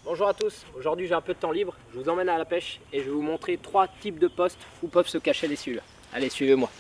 Bonjour à tous, aujourd'hui j'ai un peu de temps libre, je vous emmène à la pêche et je vais vous montrer 3 types de postes où peuvent se cacher les silures. Allez, suivez-moi.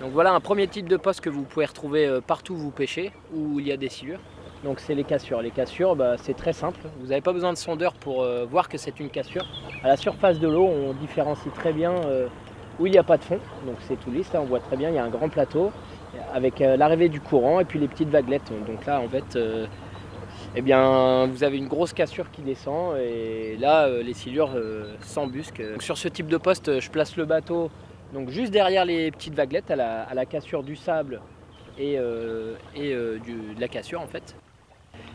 Donc voilà un premier type de poste que vous pouvez retrouver partout où vous pêchez, où il y a des silures. Donc c'est les cassures. Les cassures, c'est très simple. Vous n'avez pas besoin de sondeur pour voir que c'est une cassure. À la surface de l'eau, on différencie très bien où il n'y a pas de fond. Donc c'est tout lisse, là, on voit très bien, il y a un grand plateau avec l'arrivée du courant et puis les petites vaguelettes. Donc là, en fait, vous avez une grosse cassure qui descend et là, les silures s'embusquent. Sur ce type de poste, je place le bateau donc juste derrière les petites vaguelettes à la cassure du sable et de la cassure en fait.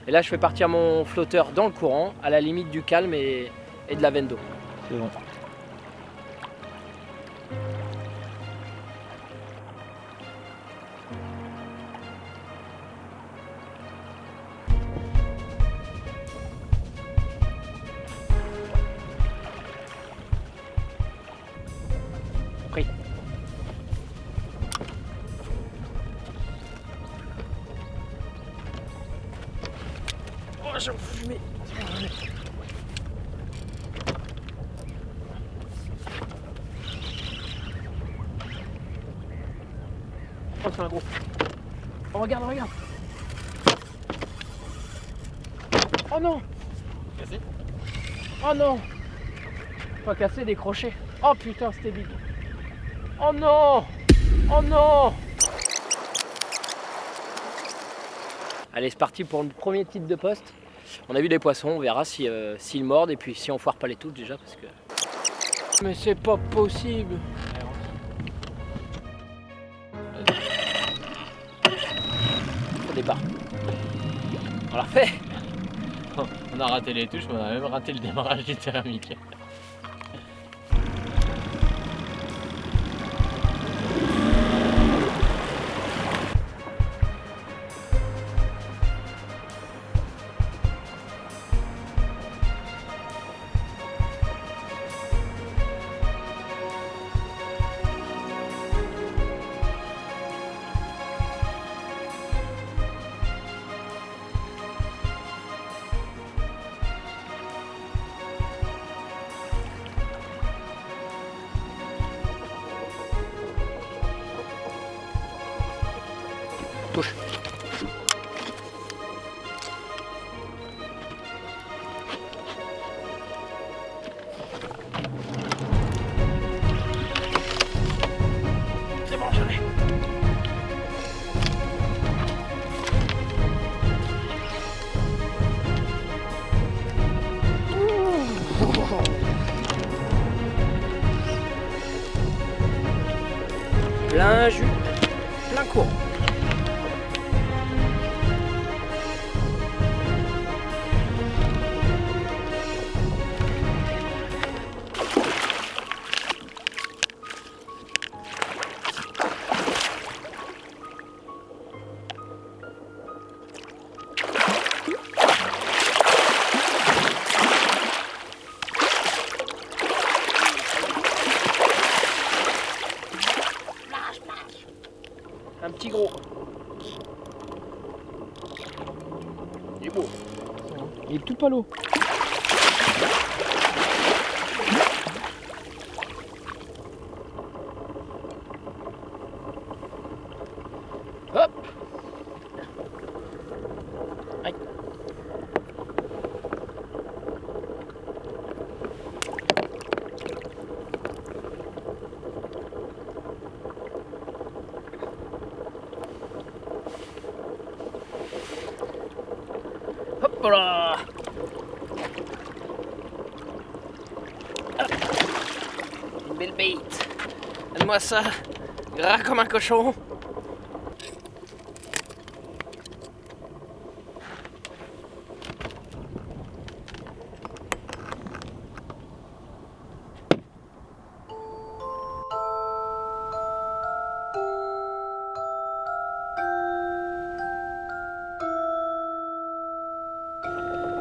Et là je fais partir mon flotteur dans le courant à la limite du calme et de la veine d'eau. C'est bon. Pris. Oh, j'ai enfumé. Oh, c'est un gros. Oh, regarde, regarde. Oh non. Cassé? Oh non. Pas cassé, décroché. Oh putain, c'était big. Oh non. Oh non. Allez, c'est parti pour le premier type de poste. On a vu des poissons, on verra s'ils mordent et puis si on foire pas les touches déjà parce que... Mais c'est pas possible. Au départ. On l'a refait. On a raté les touches, mais on a même raté le démarrage du thermique. Touche. C'est bon, je l'ai. Plein jus, plein courant. Un petit gros. Il est beau. Il est tout palo. Voilà. Une belle bait. Donne-moi ça. Gras comme un cochon.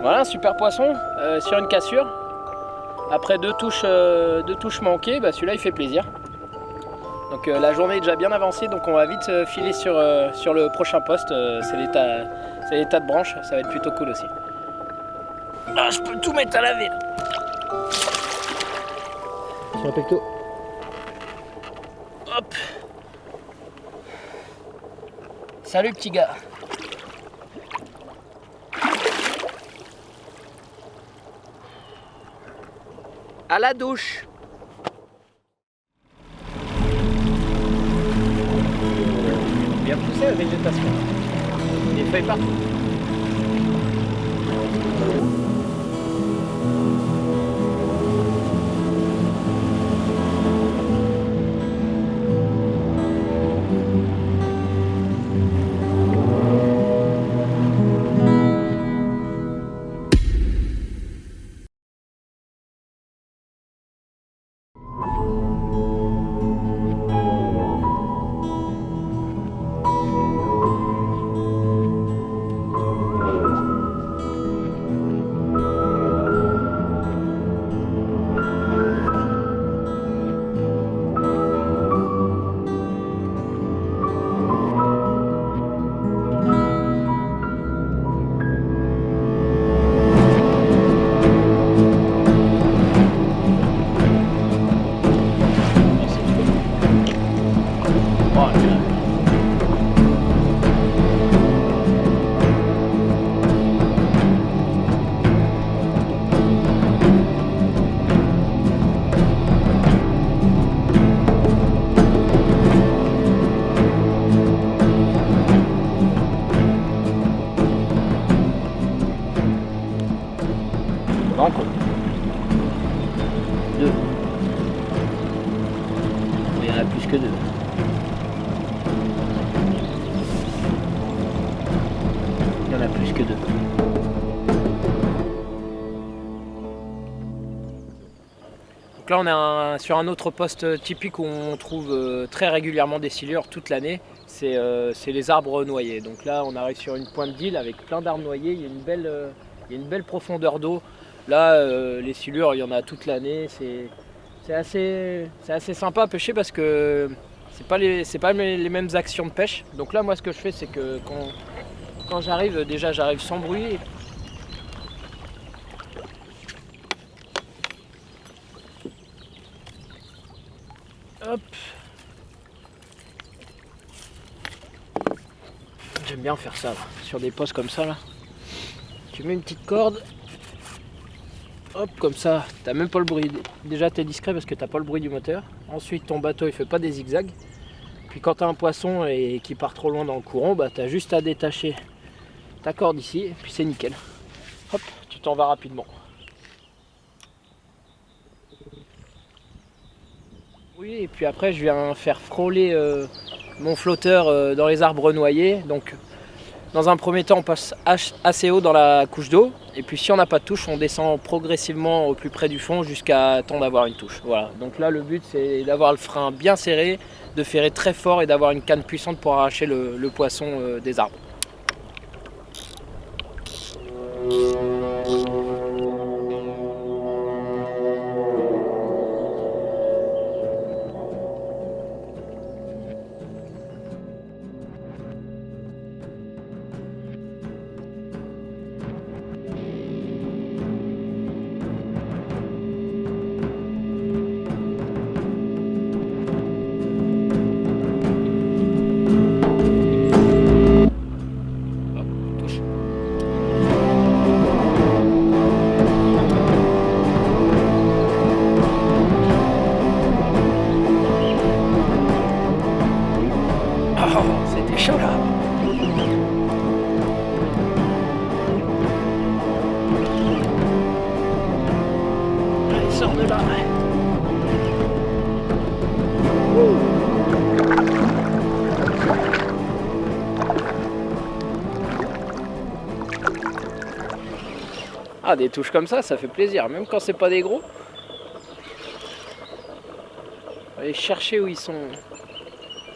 Voilà, un super poisson sur une cassure. Après deux touches manquées, bah celui-là il fait plaisir. Donc la journée est déjà bien avancée, donc on va vite filer sur le prochain poste. C'est l'état de branche, ça va être plutôt cool aussi. Ah, je peux tout mettre à laver. Sur un pecto. Hop. Salut petit gars. À la douche. Bien poussé la végétation. Des feuilles partout. Banco. 2. Il y en a plus que 2. Il y en a plus que 2. Donc là on est sur un autre poste typique où on trouve très régulièrement des silures toute l'année. C'est les arbres noyés. Donc là on arrive sur une pointe d'île avec plein d'arbres noyés. Il y a une belle profondeur d'eau. Là, les silures, il y en a toute l'année. C'est assez sympa à pêcher parce que c'est pas les mêmes actions de pêche. Donc là, moi, ce que je fais, c'est que quand j'arrive, déjà, j'arrive sans bruit. Hop. J'aime bien faire ça là, sur des postes comme ça là. Tu mets une petite corde. Hop, comme ça, t'as même pas le bruit. Déjà, t'es discret parce que t'as pas le bruit du moteur. Ensuite, ton bateau il fait pas des zigzags. Puis quand t'as un poisson et qui part trop loin dans le courant, bah t'as juste à détacher ta corde ici et puis c'est nickel. Hop, tu t'en vas rapidement. Oui, et puis après, je viens faire frôler mon flotteur dans les arbres noyés. Donc, dans un premier temps, on passe assez haut dans la couche d'eau. Et puis si on n'a pas de touche, on descend progressivement au plus près du fond jusqu'à temps d'avoir une touche. Voilà. Donc là, le but, c'est d'avoir le frein bien serré, de ferrer très fort et d'avoir une canne puissante pour arracher le poisson des arbres. Ah, des touches comme ça fait plaisir, même quand c'est pas des gros. Aller chercher où ils sont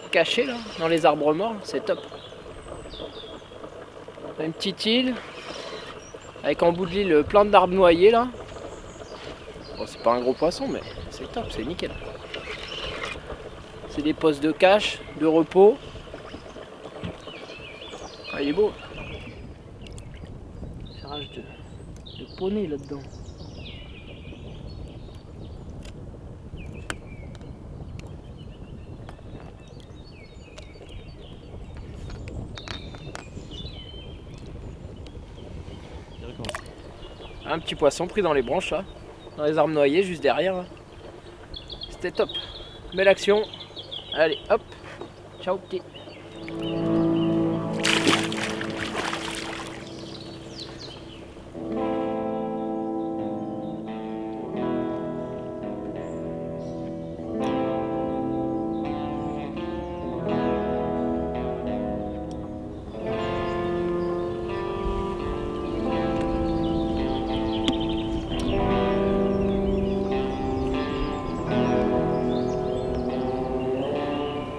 cachés là, dans les arbres morts, c'est top. Une petite île, avec en bout de l'île plein d'arbres noyés là. Bon, c'est pas un gros poisson, mais c'est top, c'est nickel. C'est des postes de cache, de repos. Ah, il est beau. Serrage de poney là-dedans. Un petit poisson pris dans les branches là, dans les arbres noyés juste derrière. Là. C'était top. Belle action. Allez, hop. Ciao petit.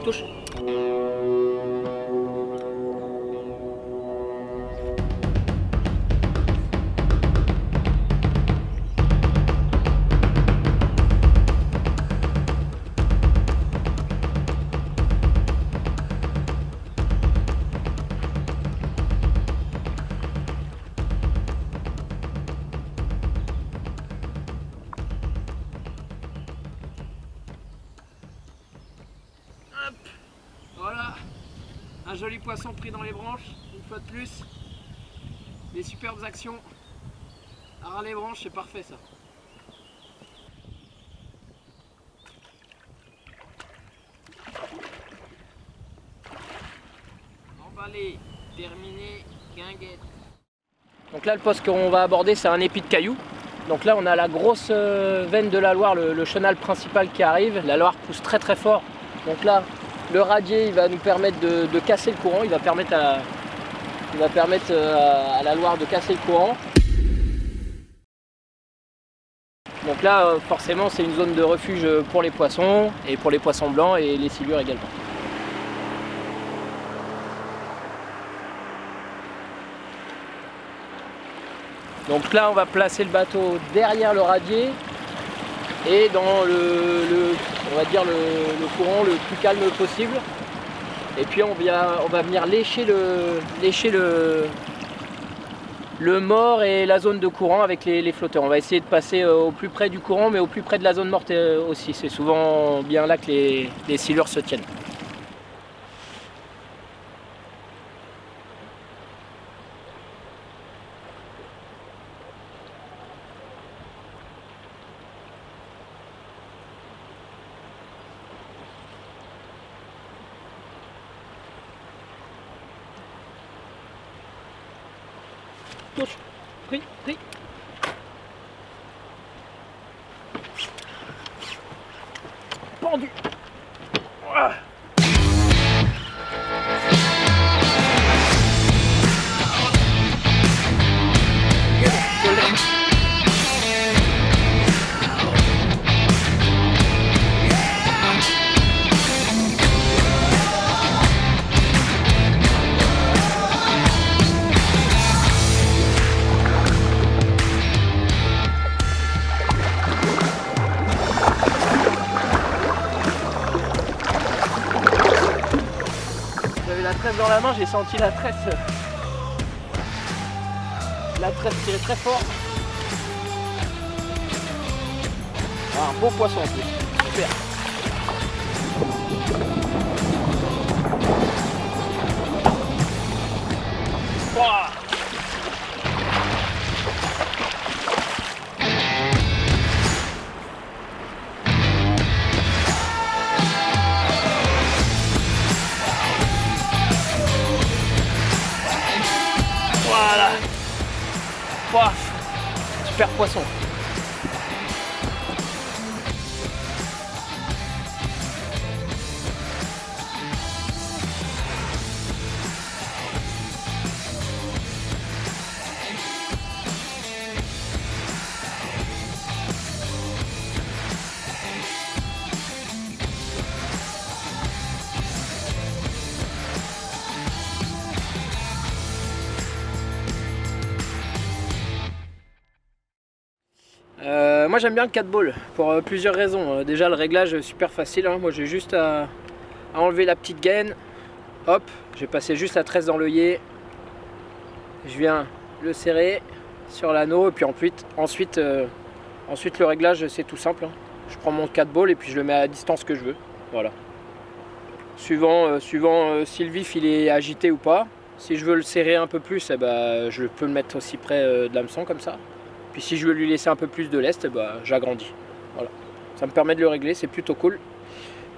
Touche. Voilà, un joli poisson pris dans les branches, une fois de plus. Des superbes actions. À ras les branches, c'est parfait ça. Emballé, terminé, guinguette. Donc là, le poste qu'on va aborder, c'est un épi de cailloux. Donc là, on a la grosse veine de la Loire, le chenal principal qui arrive. La Loire pousse très très fort. Donc là, le radier, il va nous permettre de casser le courant. Il va permettre à la Loire de casser le courant. Donc là, forcément, c'est une zone de refuge pour les poissons et pour les poissons blancs et les silures également. Donc là, on va placer le bateau derrière le radier et dans on va dire le courant le plus calme possible. Et puis on va venir lécher le mort et la zone de courant avec les flotteurs. On va essayer de passer au plus près du courant, mais au plus près de la zone morte aussi. C'est souvent bien là que les silures se tiennent. Touche, pris. Pendu. Ah. La tresse dans la main, j'ai senti la tresse tirer très fort. Ah, un beau poisson en plus, super. Wow. Voilà. Paf. Super poisson. moi j'aime bien le 4 ball pour plusieurs raisons. Déjà le réglage est super facile, hein. Moi j'ai juste à enlever la petite gaine. Hop, j'ai passé juste la tresse dans l'œillet. Je viens le serrer sur l'anneau et puis ensuite le réglage c'est tout simple, hein. Je prends mon 4 ball et puis je le mets à la distance que je veux. Voilà. Suivant si le vif il est agité ou pas. Si je veux le serrer un peu plus, eh ben, je peux le mettre aussi près de l'hameçon comme ça. Puis si je veux lui laisser un peu plus de lest, eh ben, j'agrandis. Voilà. Ça me permet de le régler, c'est plutôt cool.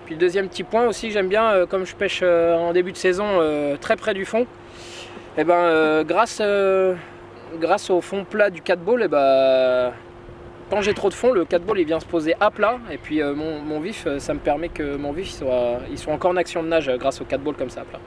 Puis le deuxième petit point aussi que j'aime bien, comme je pêche en début de saison très près du fond, eh ben, grâce au fond plat du 4 ball, eh ben, quand j'ai trop de fond, le 4 ball il vient se poser à plat. Et puis mon vif, ça me permet que mon vif il soit encore en action de nage grâce au 4 ball comme ça à plat.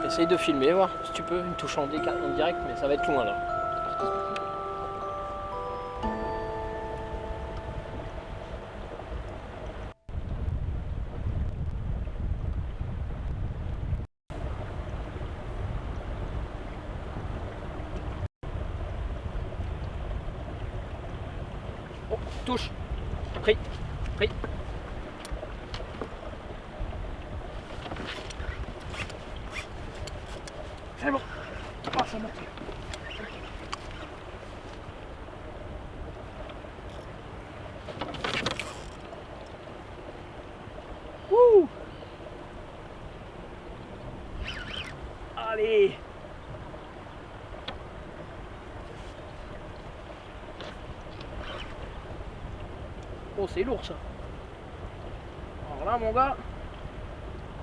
Essaye de filmer, voir si tu peux, une touche en direct, mais ça va être loin là. Oh, touche, pris. C'est bon. Oh, ça monte. Ouh. Allez. Oh, c'est lourd ça. Alors là, mon gars,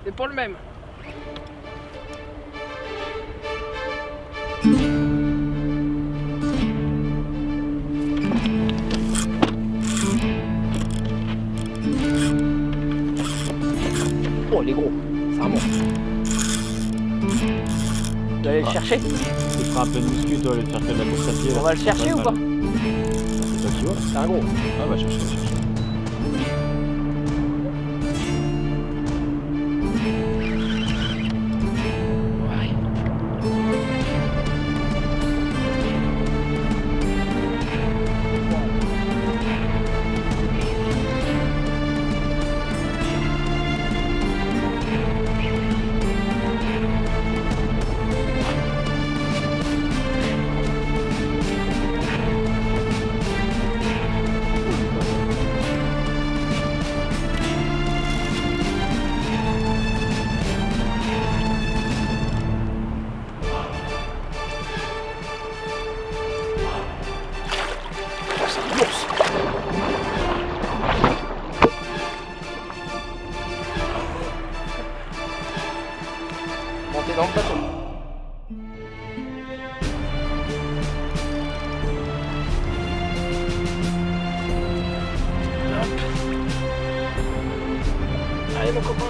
c'est pas le même. Oh, il est gros, ça remonte. Vous allez le chercher? Tu feras un peu de muscu, toi, le chercher de la course à pied. On va le chercher ou pas? C'est toi qui vois. C'est un gros. Ah bah chercher. Montez dans le bateau. Allez mon copain.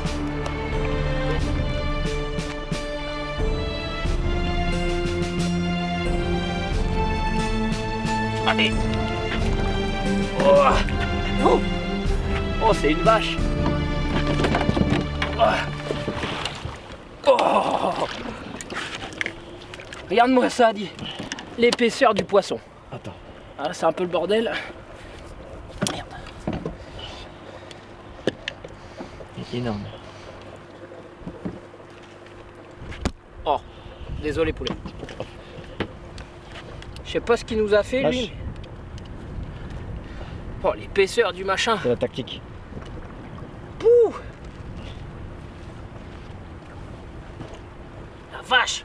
Allez. Oh, oh. Oh, c'est une vache. Oh. Oh. Regarde-moi ça, dit l'épaisseur du poisson. Attends. Ah, c'est un peu le bordel. Merde. C'est énorme. Oh, désolé poulet. Je sais pas ce qu'il nous a fait lui. Oh, l'épaisseur du machin. C'est la tactique. Pouh. La vache.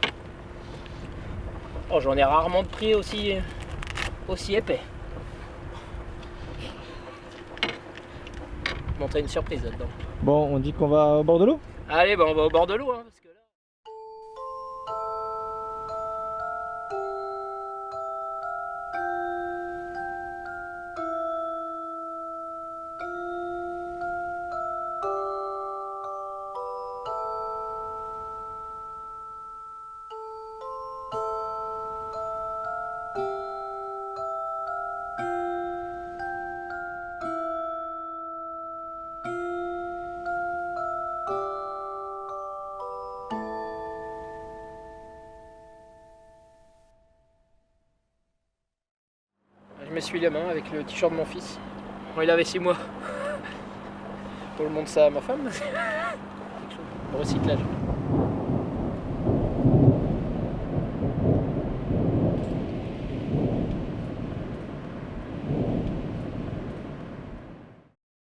Oh, j'en ai rarement pris aussi épais. Bon, t'as une surprise là-dedans. Bon, on dit qu'on va au bord de l'eau? Allez, bah on va au bord de l'eau, hein, parce que là... m'essuie les mains avec le t-shirt de mon fils. Bon, il avait 6 mois. Pour le monde ça à ma femme. Le recyclage.